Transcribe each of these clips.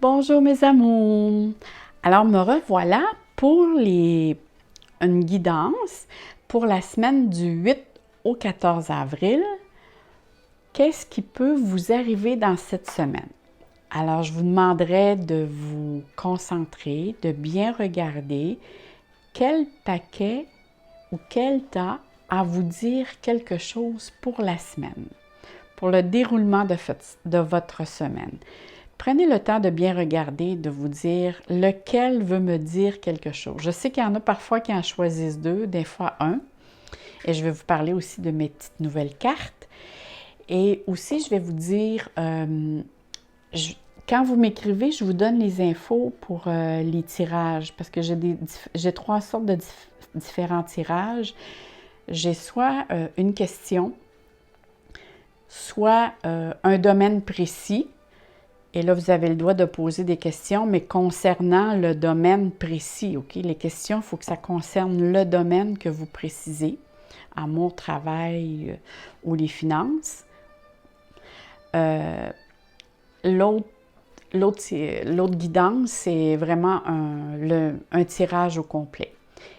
Bonjour mes amours! Alors me revoilà pour une guidance pour la semaine du 8 au 14 avril. Qu'est-ce qui peut vous arriver dans cette semaine? Alors je vous demanderai de vous concentrer, de bien regarder quel paquet ou quel tas à vous dire quelque chose pour la semaine, pour le déroulement de votre semaine. Prenez le temps de bien regarder, de vous dire lequel veut me dire quelque chose. Je sais qu'il y en a parfois qui en choisissent deux, des fois un. Et je vais vous parler aussi de mes petites nouvelles cartes. Et aussi, je vais vous dire, quand vous m'écrivez, je vous donne les infos pour les tirages, parce que j'ai trois sortes de différents tirages. J'ai soit une question, soit un domaine précis. Et là, vous avez le droit de poser des questions, mais concernant le domaine précis, OK? Les questions, il faut que ça concerne le domaine que vous précisez, amour, travail ou les finances. L'autre guidance, c'est vraiment un tirage au complet.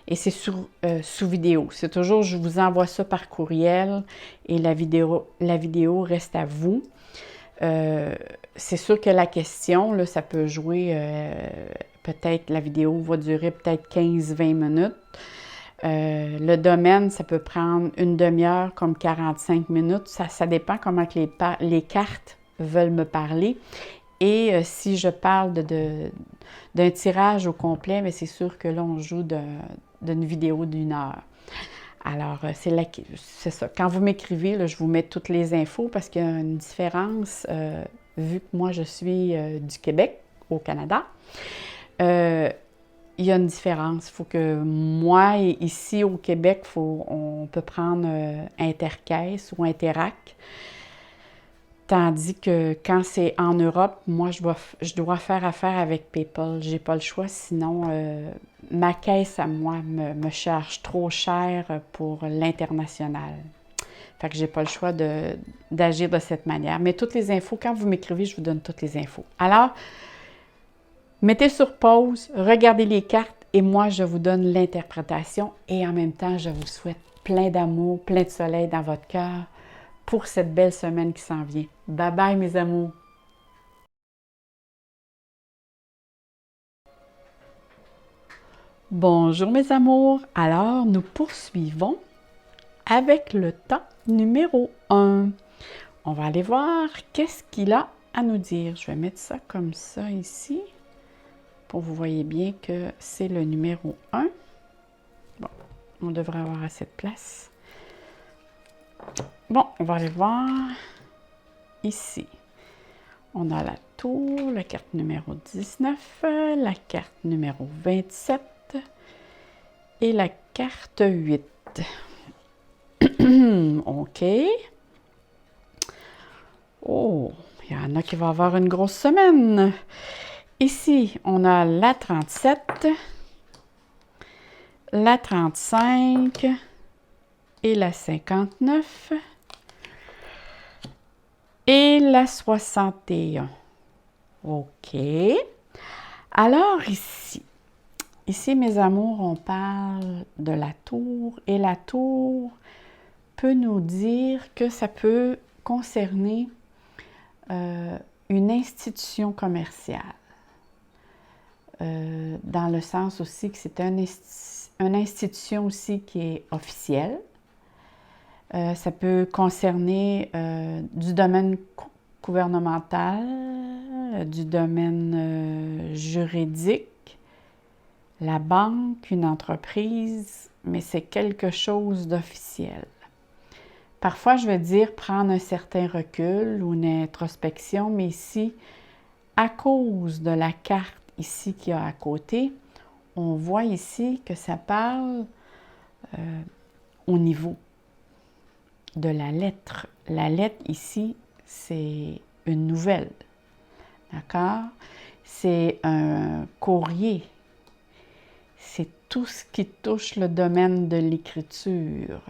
Et c'est sous vidéo. C'est toujours, je vous envoie ça par courriel et la vidéo reste à vous. C'est sûr que la question, là, ça peut jouer, peut-être la vidéo va durer peut-être 15-20 minutes. Le domaine, ça peut prendre une demi-heure comme 45 minutes. Ça dépend comment que les cartes veulent me parler. Et si je parle d'un tirage au complet, mais c'est sûr que là, on joue d'une vidéo d'1 heure. Alors, c'est ça. Quand vous m'écrivez, là, je vous mets toutes les infos parce qu'il y a une différence, vu que moi, je suis du Québec, au Canada. Il y a une différence. Il faut que moi, ici au Québec, on peut prendre Intercaisse ou Interac. Tandis que quand c'est en Europe, moi, je dois faire affaire avec PayPal. J'ai pas le choix, sinon ma caisse à moi me charge trop cher pour l'international. Fait que j'ai pas le choix d'agir de cette manière. Mais toutes les infos, quand vous m'écrivez, je vous donne toutes les infos. Alors, mettez sur pause, regardez les cartes et moi, je vous donne l'interprétation et en même temps, je vous souhaite plein d'amour, plein de soleil dans votre cœur pour cette belle semaine qui s'en vient. Bye bye mes amours! Bonjour mes amours! Alors, nous poursuivons avec le tas numéro 1. On va aller voir qu'est-ce qu'il a à nous dire. Je vais mettre ça comme ça ici pour que vous voyez bien que c'est le numéro 1. Bon, on devrait avoir assez de place. Bon, on va aller voir ici. On a la tour, la carte numéro 19, la carte numéro 27 et la carte 8. OK. Oh, il y en a qui vont avoir une grosse semaine. Ici, on a la 37, la 35 et la 59 et la 61. OK. Alors ici, mes amours, on parle de la tour et la tour peut nous dire que ça peut concerner une institution commerciale. Dans le sens aussi que c'est une institution aussi qui est officielle. Ça peut concerner du domaine gouvernemental, du domaine juridique, la banque, une entreprise, mais c'est quelque chose d'officiel. Parfois, je vais dire prendre un certain recul ou une introspection, mais ici, à cause de la carte ici qu'il y a à côté, on voit ici que ça parle au niveau de la lettre. La lettre ici, c'est une nouvelle, d'accord? C'est un courrier. C'est tout ce qui touche le domaine de l'écriture.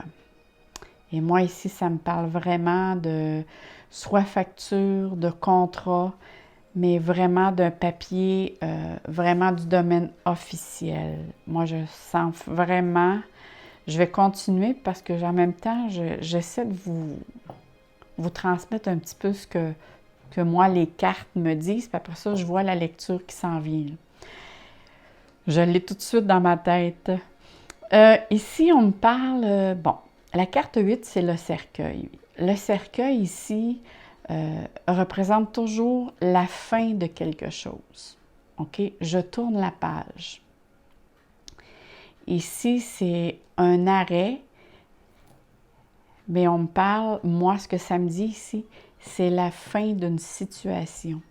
Et moi, ici, ça me parle vraiment de soit facture, de contrat, mais vraiment d'un papier, vraiment du domaine officiel. Moi, je sens vraiment, je vais continuer parce que en même temps, j'essaie de vous transmettre un petit peu ce que moi, les cartes me disent, puis après ça, je vois la lecture qui s'en vient. Je l'ai tout de suite dans ma tête. Ici, on me parle, bon, la carte 8, c'est le cercueil. Le cercueil, ici, représente toujours la fin de quelque chose. OK? Je tourne la page. Ici, c'est un arrêt, mais on me parle, moi, ce que ça me dit ici, c'est la fin d'une situation.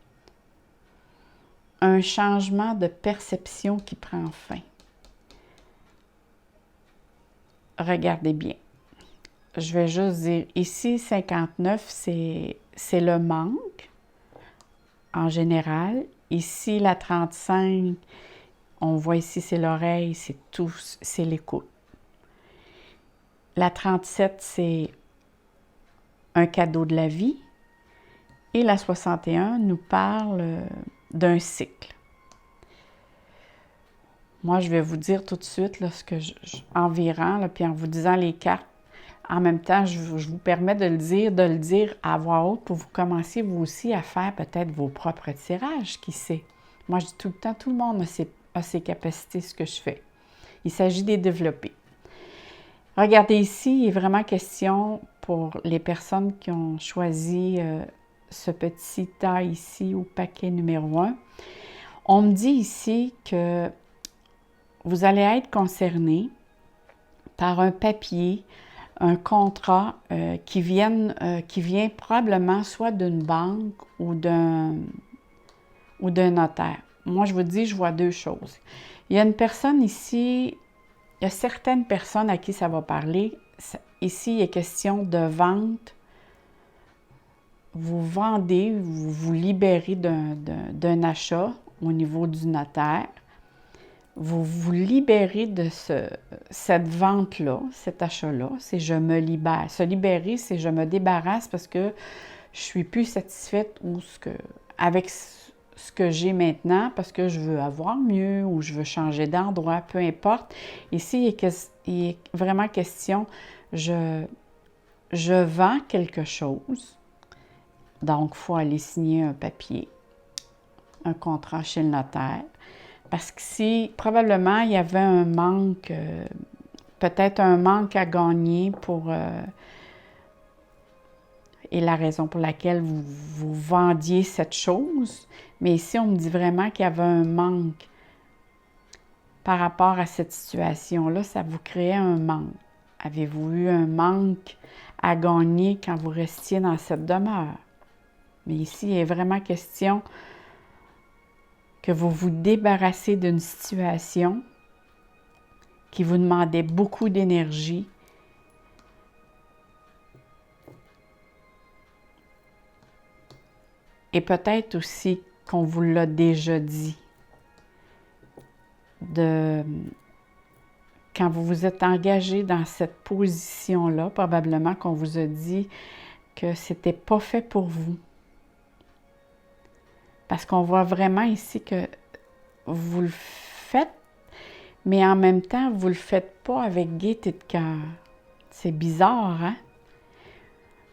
Un changement de perception qui prend fin. Regardez bien. Je vais juste dire, ici, 59, c'est le manque, en général. Ici, la 35, on voit ici, c'est l'oreille, c'est tout, c'est l'écoute. La 37, c'est un cadeau de la vie. Et la 61 nous parle d'un cycle. Moi, je vais vous dire tout de suite là, ce que environ, là, puis en vous disant les cartes, en même temps, je vous permets de le dire à voix haute pour vous commencer vous aussi à faire peut-être vos propres tirages, qui sait. Moi, je dis tout le temps, tout le monde a ses capacités, ce que je fais. Il s'agit de les développer. Regardez ici, il est vraiment question pour les personnes qui ont choisi ce petit tas ici au paquet numéro 1. On me dit ici que vous allez être concerné par un papier, un contrat qui vient probablement soit d'une banque ou d'un notaire. Moi, je vous dis, je vois deux choses. Il y a une personne ici, il y a certaines personnes à qui ça va parler. Ici, il est question de vente. Vous vendez, vous vous libérez d'un achat au niveau du notaire. Vous vous libérez de cette vente-là, cet achat-là, c'est je me libère. Se libérer, c'est je me débarrasse parce que je suis plus satisfaite avec ce que j'ai maintenant parce que je veux avoir mieux ou je veux changer d'endroit, peu importe. Ici, il est vraiment question, je vends quelque chose, donc il faut aller signer un papier, un contrat chez le notaire. Parce que si probablement il y avait un manque, peut-être un manque à gagner et la raison pour laquelle vous vendiez cette chose. Mais ici, on me dit vraiment qu'il y avait un manque par rapport à cette situation-là. Ça vous créait un manque. Avez-vous eu un manque à gagner quand vous restiez dans cette demeure? Mais ici, il est vraiment question que vous vous débarrassez d'une situation qui vous demandait beaucoup d'énergie. Et peut-être aussi qu'on vous l'a déjà dit. Quand vous vous êtes engagé dans cette position-là, probablement qu'on vous a dit que c'était pas fait pour vous. Parce qu'on voit vraiment ici que vous le faites, mais en même temps, vous ne le faites pas avec gaieté de cœur. C'est bizarre, hein?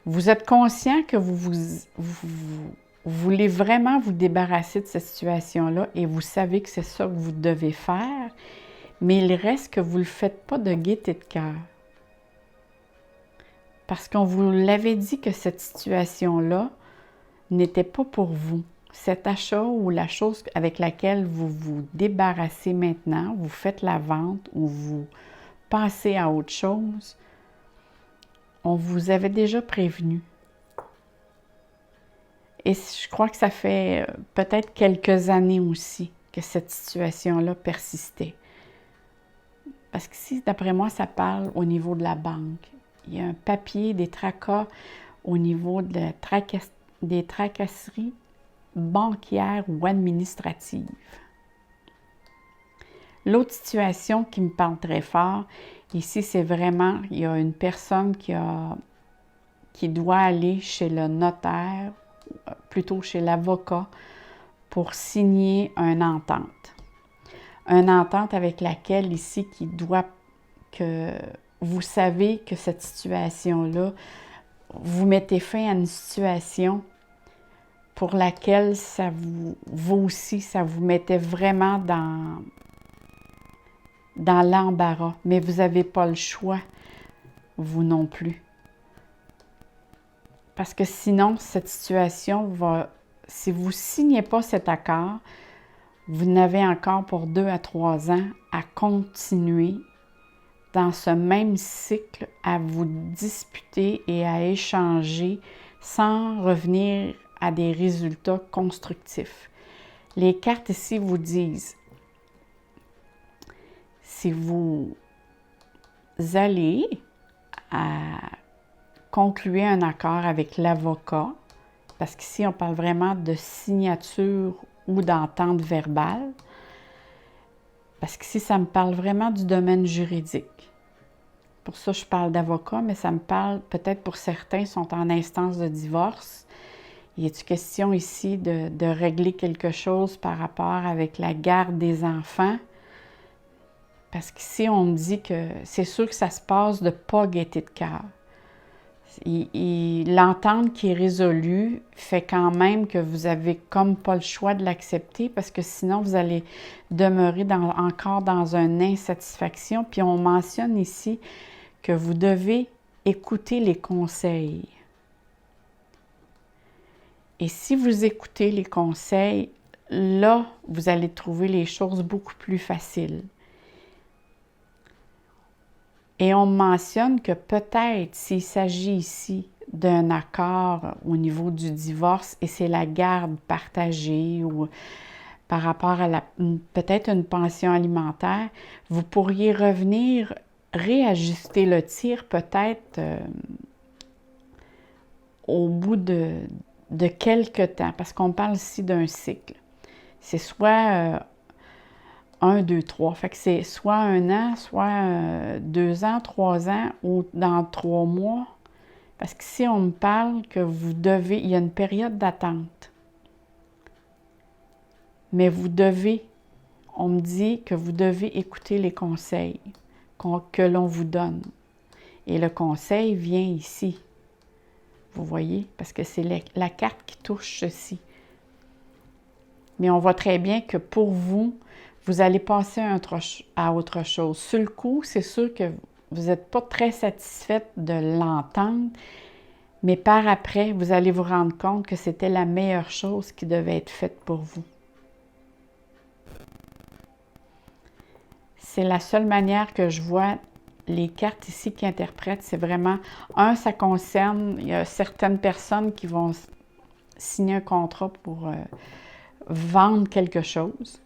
Vous êtes conscient que vous voulez vraiment vous débarrasser de cette situation-là et vous savez que c'est ça que vous devez faire, mais il reste que vous ne le faites pas de gaieté de cœur. Parce qu'on vous l'avait dit que cette situation-là n'était pas pour vous. Cet achat ou la chose avec laquelle vous vous débarrassez maintenant, vous faites la vente ou vous passez à autre chose, on vous avait déjà prévenu. Et je crois que ça fait peut-être quelques années aussi que cette situation-là persistait. Parce qu'ici, d'après moi, ça parle au niveau de la banque. Il y a un papier, des tracas au niveau des tracasseries bancaires ou administratives. L'autre situation qui me parle très fort, ici, c'est vraiment, il y a une personne qui doit aller chez le notaire, plutôt chez l'avocat, pour signer une entente. Une entente avec laquelle ici qui doit que vous savez que cette situation-là, vous mettez fin à une situation pour laquelle ça vous aussi, ça vous mettait vraiment dans l'embarras. Mais vous n'avez pas le choix, vous non plus. Parce que sinon, cette situation va, si vous ne signez pas cet accord, vous n'avez encore pour 2 à 3 ans à continuer dans ce même cycle à vous disputer et à échanger sans revenir à des résultats constructifs. Les cartes ici vous disent, si vous allez à conclure un accord avec l'avocat, parce qu'ici on parle vraiment de signature ou d'entente verbale, parce qu'ici ça me parle vraiment du domaine juridique. Pour ça, je parle d'avocat, mais ça me parle, peut-être pour certains, sont en instance de divorce. Y a-t-il question ici de régler quelque chose par rapport avec la garde des enfants? Parce qu'ici, on me dit que c'est sûr que ça se passe de pas gaieté de cœur. L'entente qui est résolue fait quand même que vous avez comme pas le choix de l'accepter parce que sinon, vous allez demeurer encore dans une insatisfaction. Puis on mentionne ici que vous devez écouter les conseils. Et si vous écoutez les conseils, là, vous allez trouver les choses beaucoup plus faciles. Et on mentionne que peut-être s'il s'agit ici d'un accord au niveau du divorce et c'est la garde partagée ou par rapport à peut-être une pension alimentaire, vous pourriez revenir réajuster le tir peut-être au bout de quelques temps, parce qu'on parle ici d'un cycle. C'est soit 1, 2, 3. Fait que c'est soit 1 an, soit 2 ans, 3 ans ou dans 3 mois. Parce qu'ici, on me parle que il y a une période d'attente. Mais on me dit que vous devez écouter les conseils que l'on vous donne. Et le conseil vient ici. Vous voyez? Parce que c'est la carte qui touche ceci. Mais on voit très bien que pour vous, vous allez passer à autre chose. Sur le coup, c'est sûr que vous n'êtes pas très satisfaite de l'entendre, mais par après, vous allez vous rendre compte que c'était la meilleure chose qui devait être faite pour vous. C'est la seule manière que je vois les cartes ici qui interprètent. C'est vraiment, ça concerne, il y a certaines personnes qui vont signer un contrat pour vendre quelque chose,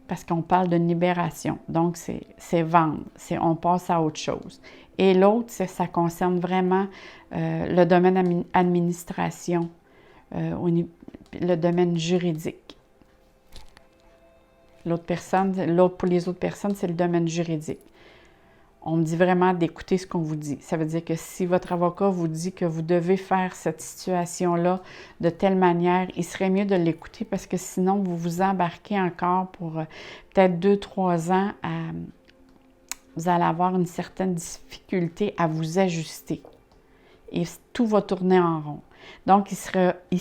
parce qu'on parle d'une libération. Donc, c'est vendre, on passe à autre chose. Et l'autre, ça concerne vraiment le domaine administration, le domaine juridique. Pour les autres personnes, c'est le domaine juridique. On me dit vraiment d'écouter ce qu'on vous dit. Ça veut dire que si votre avocat vous dit que vous devez faire cette situation-là de telle manière, il serait mieux de l'écouter parce que sinon, vous vous embarquez encore pour peut-être 2, 3 ans. Vous allez avoir une certaine difficulté à vous ajuster. Et tout va tourner en rond. Donc, il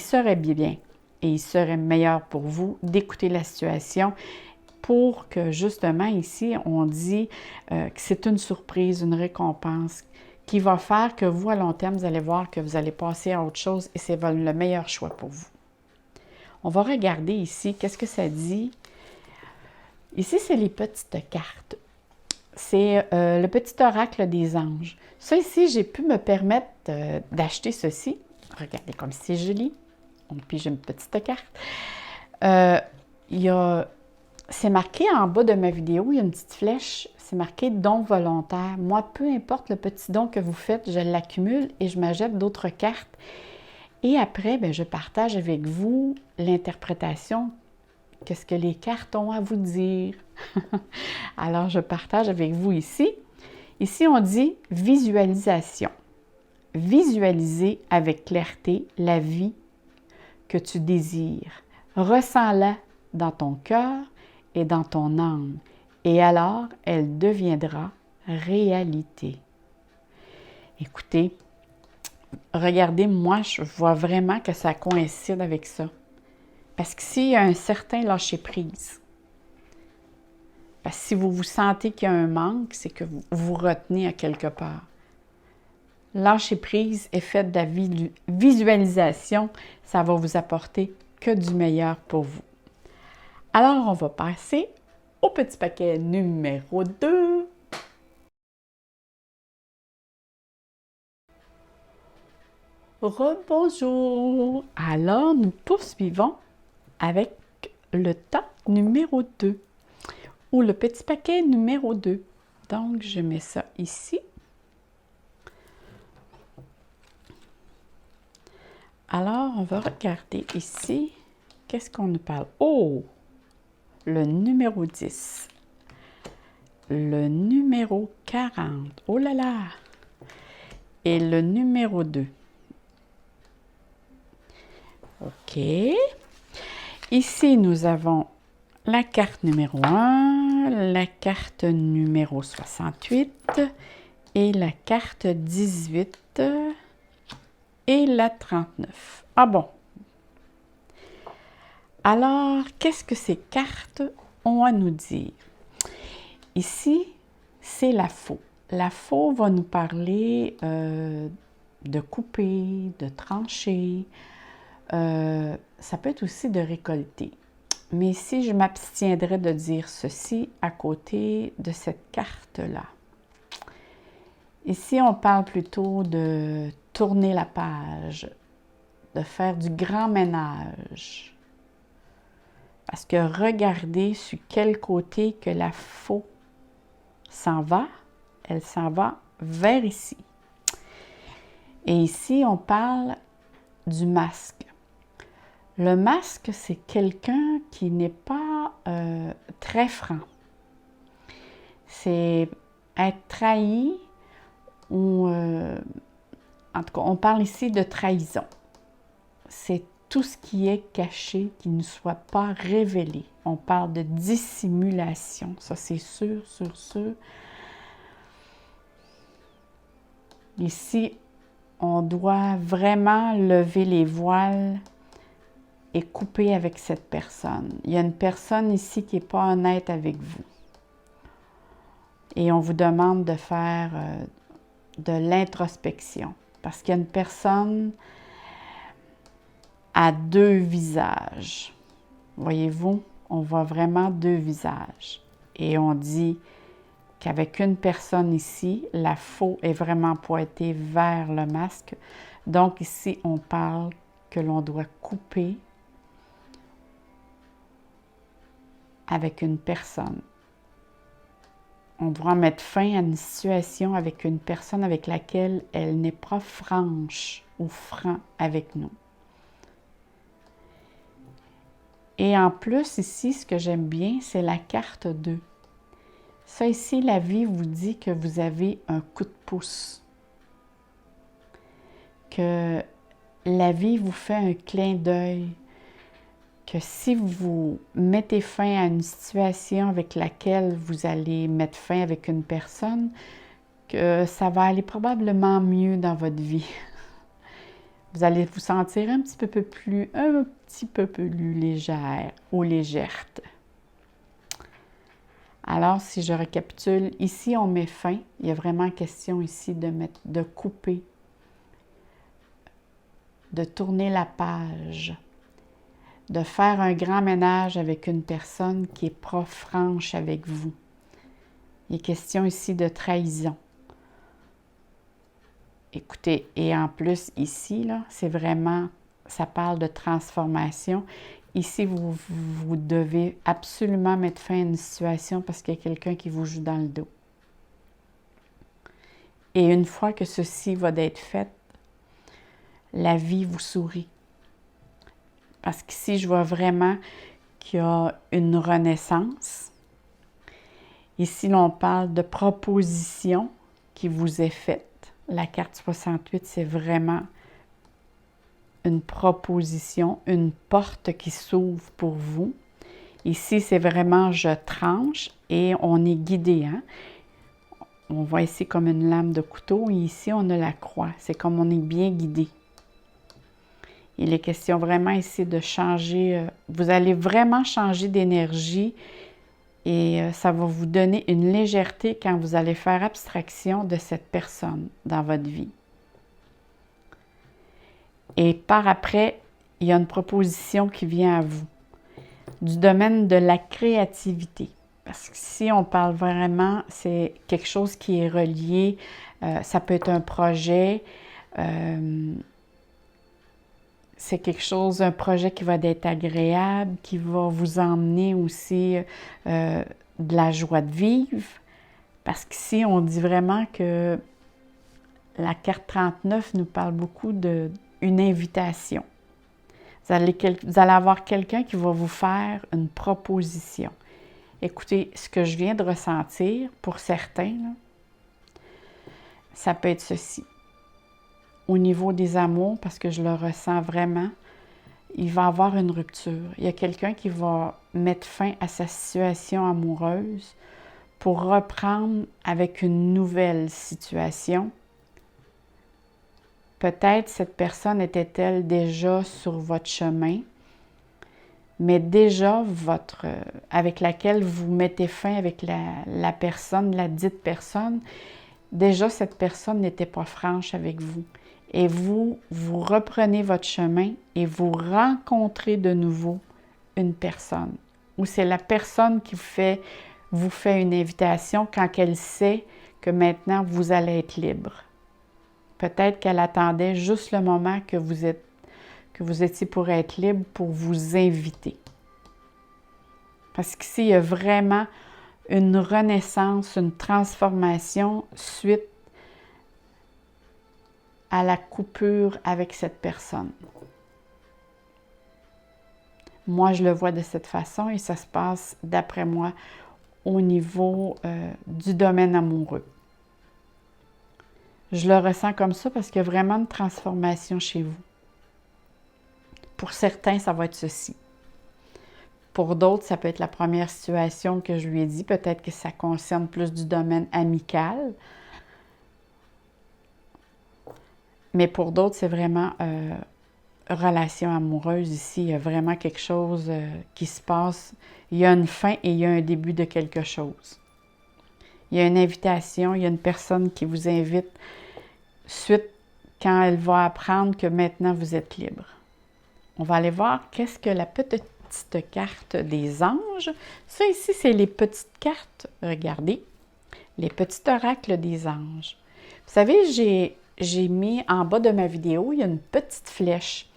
serait bien et il serait meilleur pour vous d'écouter la situation pour que, justement, ici, on dit que c'est une surprise, une récompense qui va faire que vous, à long terme, vous allez voir que vous allez passer à autre chose et c'est le meilleur choix pour vous. On va regarder ici, qu'est-ce que ça dit? Ici, c'est les petites cartes. C'est le petit oracle des anges. Ça, ici, j'ai pu me permettre d'acheter ceci. Regardez comme c'est joli. Puis, j'ai une petite carte. C'est marqué en bas de ma vidéo, il y a une petite flèche, c'est marqué « don volontaire ». Moi, peu importe le petit don que vous faites, je l'accumule et je m'achète d'autres cartes. Et après, bien, je partage avec vous l'interprétation. Qu'est-ce que les cartes ont à vous dire? Alors, je partage avec vous ici. Ici, on dit « visualisation ». Visualiser avec clarté la vie que tu désires. Ressens-la dans ton cœur et dans ton âme, et alors elle deviendra réalité. Écoutez, regardez, moi, je vois vraiment que ça coïncide avec ça. Parce que s'il y a un certain lâcher-prise, parce que si vous vous sentez qu'il y a un manque, c'est que vous vous retenez à quelque part. Lâcher-prise est fait de la visualisation, ça va vous apporter que du meilleur pour vous. Alors, on va passer au petit paquet numéro 2. Rebonjour! Alors, nous poursuivons avec le tas numéro 2 ou le petit paquet numéro 2. Donc, je mets ça ici. Alors, on va regarder ici. Qu'est-ce qu'on nous parle? Oh! Le numéro 10. Le numéro 40. Oh là là! Et le numéro 2. OK. Ici, nous avons la carte numéro 1, la carte numéro 68 et la carte 18 et la 39. Ah bon! Alors, qu'est-ce que ces cartes ont à nous dire? Ici, c'est la faux. La faux va nous parler de couper, de trancher. Ça peut être aussi de récolter. Mais ici, je m'abstiendrai de dire ceci à côté de cette carte-là. Ici, on parle plutôt de tourner la page, de faire du grand ménage. Parce que regardez sur quel côté que la faux s'en va. Elle s'en va vers ici. Et ici, on parle du masque. Le masque, c'est quelqu'un qui n'est pas très franc. C'est être trahi ou, en tout cas, on parle ici de trahison. C'est tout ce qui est caché, qui ne soit pas révélé. On parle de dissimulation. Ça, c'est sûr, sûr, sûr. Ici, on doit vraiment lever les voiles et couper avec cette personne. Il y a une personne ici qui n'est pas honnête avec vous. Et on vous demande de faire de l'introspection. Parce qu'il y a une personne à deux visages. Voyez-vous, on voit vraiment deux visages. Et on dit qu'avec une personne ici, la faux est vraiment pointée vers le masque. Donc ici, on parle que l'on doit couper avec une personne. On doit mettre fin à une situation avec une personne avec laquelle elle n'est pas franche ou franc avec nous. Et en plus, ici, ce que j'aime bien, c'est la carte 2. Ça ici, la vie vous dit que vous avez un coup de pouce. Que la vie vous fait un clin d'œil. Que si vous mettez fin à une situation avec laquelle vous allez mettre fin avec une personne, que ça va aller probablement mieux dans votre vie. Vous allez vous sentir un petit peu plus légère ou légère. Alors, si je récapitule, ici, on met fin. Il y a vraiment question ici de couper, de tourner la page, de faire un grand ménage avec une personne qui n'est pas franche avec vous. Il est question ici de trahison. Écoutez, et en plus, ici, là, c'est vraiment, ça parle de transformation. Ici, vous devez absolument mettre fin à une situation parce qu'il y a quelqu'un qui vous joue dans le dos. Et une fois que ceci va d'être fait, la vie vous sourit. Parce qu'ici, je vois vraiment qu'il y a une renaissance. Ici, l'on parle de proposition qui vous est faite. La carte 68, c'est vraiment une proposition, une porte qui s'ouvre pour vous. Ici, c'est vraiment « je tranche » et on est guidé. Hein? On voit ici comme une lame de couteau et ici, on a la croix. C'est comme on est bien guidé. Il est question vraiment ici de changer. Vous allez vraiment changer d'énergie et ça va vous donner une légèreté quand vous allez faire abstraction de cette personne dans votre vie. Et par après, il y a une proposition qui vient à vous du domaine de la créativité. Parce que si on parle vraiment, c'est quelque chose qui est relié, ça peut être un projet, c'est quelque chose, un projet qui va être agréable, qui va vous emmener aussi de la joie de vivre. Parce qu'ici, on dit vraiment que la carte 39 nous parle beaucoup d'une invitation. Vous allez avoir quelqu'un qui va vous faire une proposition. Écoutez, ce que je viens de ressentir, pour certains, là, ça peut être ceci. Au niveau des amours, parce que je le ressens vraiment, il va y avoir une rupture. Il y a quelqu'un qui va mettre fin à sa situation amoureuse pour reprendre avec une nouvelle situation. Peut-être cette personne était-elle déjà sur votre chemin, mais déjà avec laquelle vous mettez fin avec la personne, la dite personne, déjà cette personne n'était pas franche avec vous. Et vous reprenez votre chemin et vous rencontrez de nouveau une personne. Ou c'est la personne qui vous fait une invitation quand elle sait que maintenant vous allez être libre. Peut-être qu'elle attendait juste le moment que vous étiez pour être libre pour vous inviter. Parce qu'ici, il y a vraiment une renaissance, une transformation suite à la coupure avec cette personne. Moi, je le vois de cette façon et ça se passe, d'après moi, au niveau du domaine amoureux. Je le ressens comme ça parce qu'il y a vraiment une transformation chez vous. Pour certains, ça va être ceci. Pour d'autres, ça peut être la première situation que je lui ai dit. Peut-être que ça concerne plus du domaine amical. Mais pour d'autres, c'est vraiment relation amoureuse ici. Il y a vraiment quelque chose qui se passe. Il y a une fin et il y a un début de quelque chose. Il y a une invitation, il y a une personne qui vous invite suite quand elle va apprendre que maintenant vous êtes libre. On va aller voir qu'est-ce que la petite carte des anges. Ça ici, c'est les petites cartes. Regardez, les petits oracles des anges. Vous savez, j'ai mis en bas de ma vidéo, il y a une petite flèche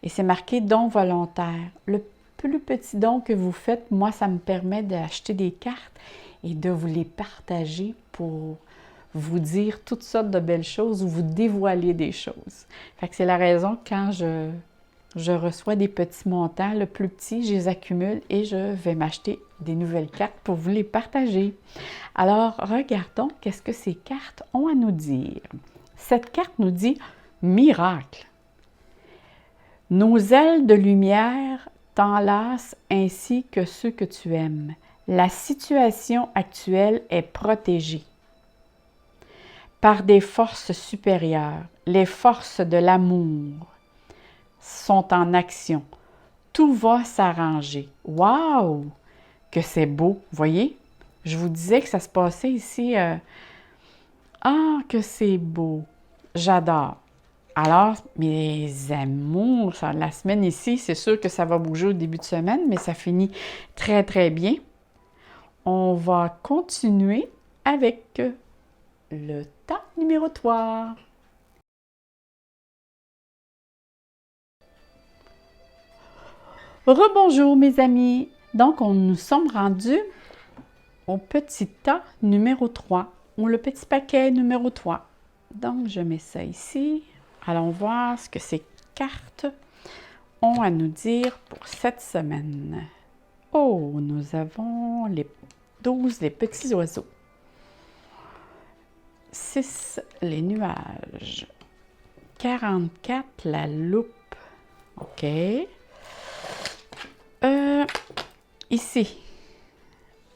et c'est marqué « don volontaire ». Le plus petit don que vous faites, moi, ça me permet d'acheter des cartes et de vous les partager pour vous dire toutes sortes de belles choses ou vous dévoiler des choses. Fait que c'est la raison que quand je reçois des petits montants, le plus petit, je les accumule et je vais m'acheter des nouvelles cartes pour vous les partager. Alors, regardons qu'est-ce que ces cartes ont à nous dire. Cette carte nous dit « Miracle ». Nos ailes de lumière t'enlacent ainsi que ceux que tu aimes. La situation actuelle est protégée par des forces supérieures. Les forces de l'amour sont en action. Tout va s'arranger. Wow! Que c'est beau, voyez? Je vous disais que ça se passait ici. Ah, que c'est beau! J'adore! Alors, mes amours, la semaine ici, c'est sûr que ça va bouger au début de semaine, mais ça finit très, très bien. On va continuer avec le temps numéro 3. Rebonjour mes amis! Donc, nous sommes rendus au petit tas numéro 3, ou le petit paquet numéro 3. Donc, je mets ça ici. Allons voir ce que ces cartes ont à nous dire pour cette semaine. Oh, nous avons les 12, les petits oiseaux. 6, les nuages. 44, la loupe. OK. Ici,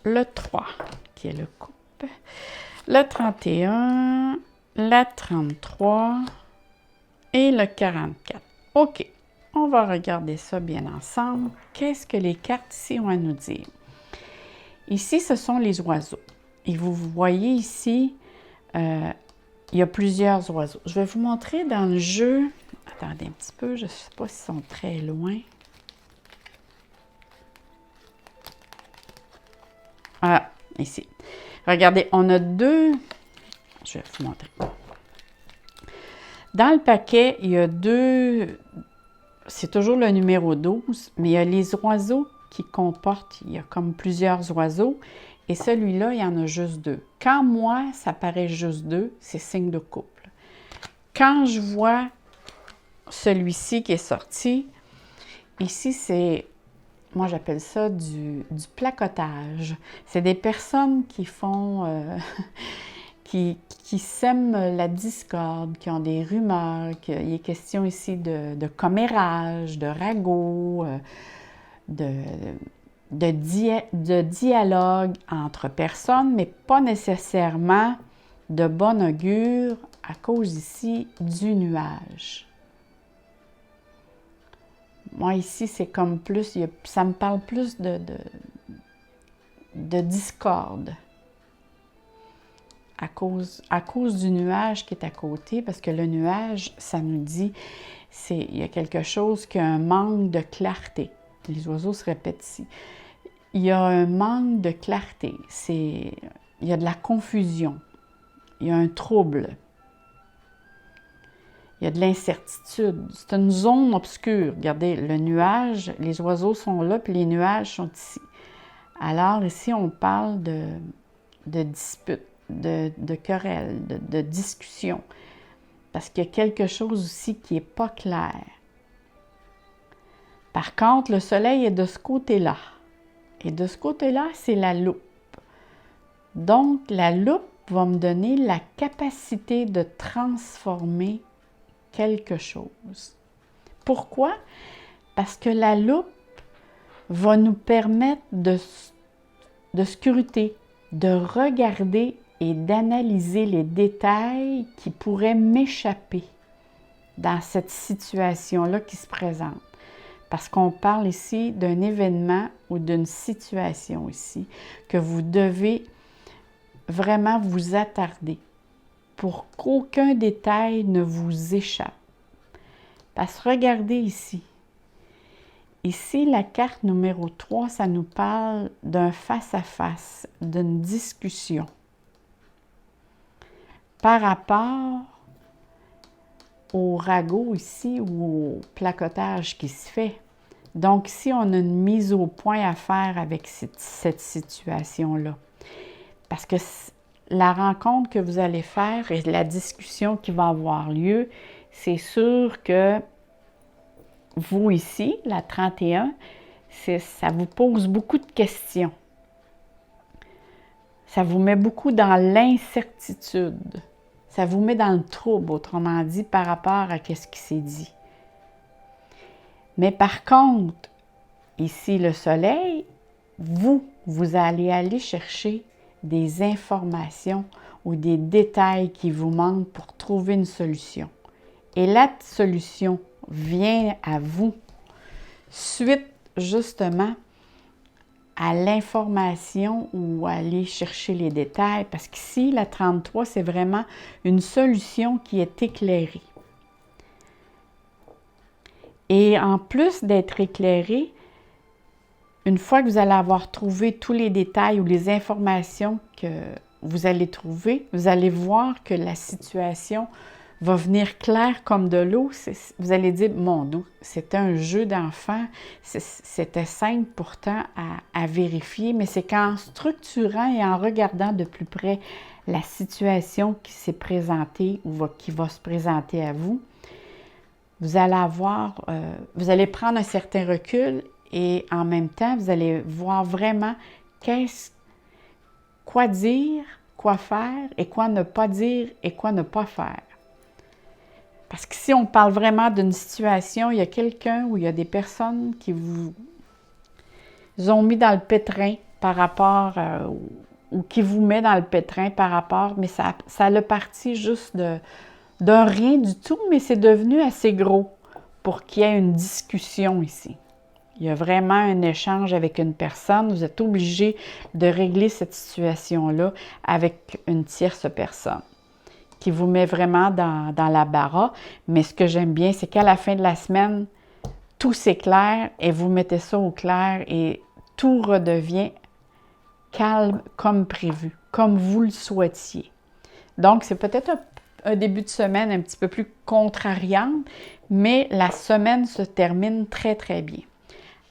le 3, qui est le coupe. Le 31, la 33 et le 44. OK. On va regarder ça bien ensemble. Qu'est-ce que les cartes ici ont à nous dire? Ici, ce sont les oiseaux. Et vous voyez ici, il y a plusieurs oiseaux. Je vais vous montrer dans le jeu. Attendez un petit peu, je ne sais pas s'ils sont très loin. Ah, ici. Regardez, on a deux. Je vais vous montrer. Dans le paquet, il y a deux. C'est toujours le numéro 12, mais il y a les oiseaux qui comportent. Il y a comme plusieurs oiseaux. Et celui-là, il y en a juste deux. Quand moi, ça paraît juste deux, c'est signe de couple. Quand je vois celui-ci qui est sorti, ici, c'est, moi j'appelle ça du placotage. C'est des personnes qui font, qui sèment la discorde, qui ont des rumeurs, qu'il est question ici de commérage, de ragot, de dialogue entre personnes, mais pas nécessairement de bon augure à cause ici du nuage. Moi, ici, c'est comme plus, ça me parle plus de discorde à cause du nuage qui est à côté, parce que le nuage, ça nous dit, il y a quelque chose qui a un manque de clarté. Les oiseaux se répètent ici. Il y a un manque de clarté, il y a de la confusion, il y a un trouble, il y a de l'incertitude. C'est une zone obscure. Regardez, le nuage, les oiseaux sont là, puis les nuages sont ici. Alors ici, on parle de dispute, de querelle, de discussion, parce qu'il y a quelque chose aussi qui n'est pas clair. Par contre, le soleil est de ce côté-là. Et de ce côté-là, c'est la loupe. Donc, la loupe va me donner la capacité de transformer quelque chose. Pourquoi? Parce que la loupe va nous permettre de scruter, de regarder et d'analyser les détails qui pourraient m'échapper dans cette situation-là qui se présente. Parce qu'on parle ici d'un événement ou d'une situation ici que vous devez vraiment vous attarder pour qu'aucun détail ne vous échappe. Parce que regardez ici. Ici, la carte numéro 3, ça nous parle d'un face-à-face, d'une discussion par rapport au ragot ici ou au placotage qui se fait. Donc ici, on a une mise au point à faire avec cette situation-là. Parce que la rencontre que vous allez faire et la discussion qui va avoir lieu, c'est sûr que vous ici, la 31, ça vous pose beaucoup de questions. Ça vous met beaucoup dans l'incertitude. Ça vous met dans le trouble, autrement dit, par rapport à ce qui s'est dit. Mais par contre, ici, le soleil, vous allez aller chercher des informations ou des détails qui vous manquent pour trouver une solution. Et la solution vient à vous suite, justement, à l'information ou aller chercher les détails. Parce qu'ici, la 33, c'est vraiment une solution qui est éclairée. Et en plus d'être éclairée, une fois que vous allez avoir trouvé tous les détails ou les informations que vous allez trouver, vous allez voir que la situation va venir claire comme de l'eau. Vous allez dire, mon Dieu, c'était un jeu d'enfant, c'était simple pourtant à vérifier, mais c'est qu'en structurant et en regardant de plus près la situation qui s'est présentée ou qui va se présenter à vous, vous allez prendre un certain recul et en même temps, vous allez voir vraiment quoi dire, quoi faire et quoi ne pas dire et quoi ne pas faire. Parce que si on parle vraiment d'une situation, il y a quelqu'un ou il y a des personnes qui vous ont mis dans le pétrin par rapport, ou qui vous met dans le pétrin par rapport, mais ça a parti juste d'un rien du tout, mais c'est devenu assez gros pour qu'il y ait une discussion ici. Il y a vraiment un échange avec une personne. Vous êtes obligé de régler cette situation-là avec une tierce personne qui vous met vraiment dans la barre. Mais ce que j'aime bien, c'est qu'à la fin de la semaine, tout s'éclaire et vous mettez ça au clair et tout redevient calme comme prévu, comme vous le souhaitiez. Donc, c'est peut-être un début de semaine un petit peu plus contrariant, mais la semaine se termine très, très bien.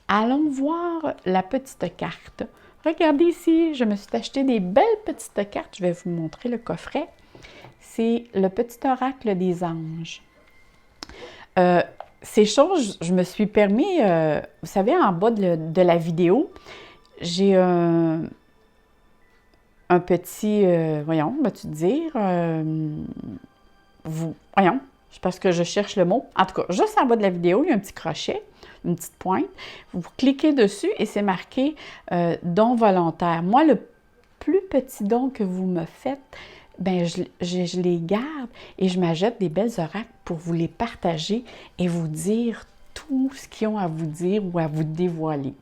Allons voir la petite carte. Regardez ici, je me suis acheté des belles petites cartes. Je vais vous montrer le coffret. C'est le petit oracle des anges. Ces choses, je me suis permis, vous savez, en bas de la vidéo, j'ai un petit, voyons, vas-tu dire, voyons, c'est parce que je cherche le mot. En tout cas, juste en bas de la vidéo, il y a un petit crochet, une petite pointe. Vous cliquez dessus et c'est marqué don volontaire. Moi, le plus petit don que vous me faites, ben je les garde et je m'achète des belles oracles pour vous les partager et vous dire tout ce qu'ils ont à vous dire ou à vous dévoiler.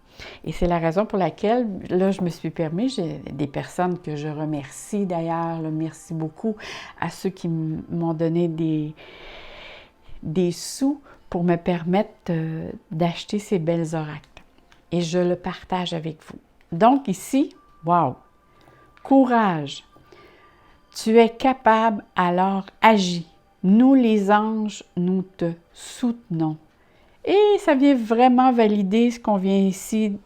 Et c'est la raison pour laquelle, là, je me suis permis, j'ai des personnes que je remercie d'ailleurs, merci beaucoup à ceux qui m'ont donné des sous pour me permettre d'acheter ces belles oracles. Et je le partage avec vous. Donc ici, wow! Courage! Tu es capable, alors agis. Nous, les anges, nous te soutenons. Et ça vient vraiment valider ce qu'on vient ici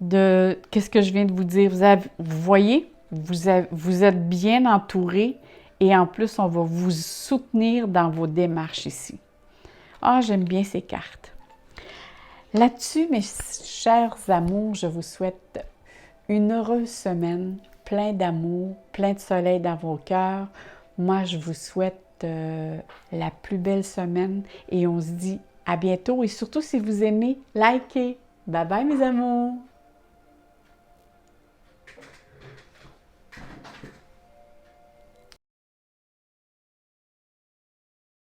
de... Qu'est-ce que je viens de vous dire? Vous voyez, vous êtes bien entouré et en plus, on va vous soutenir dans vos démarches ici. Ah, j'aime bien ces cartes. Là-dessus, mes chers amours, je vous souhaite une heureuse semaine, plein d'amour, plein de soleil dans vos cœurs. Moi, je vous souhaite la plus belle semaine et on se dit à bientôt. Et surtout, si vous aimez, likez. Bye bye, mes amours!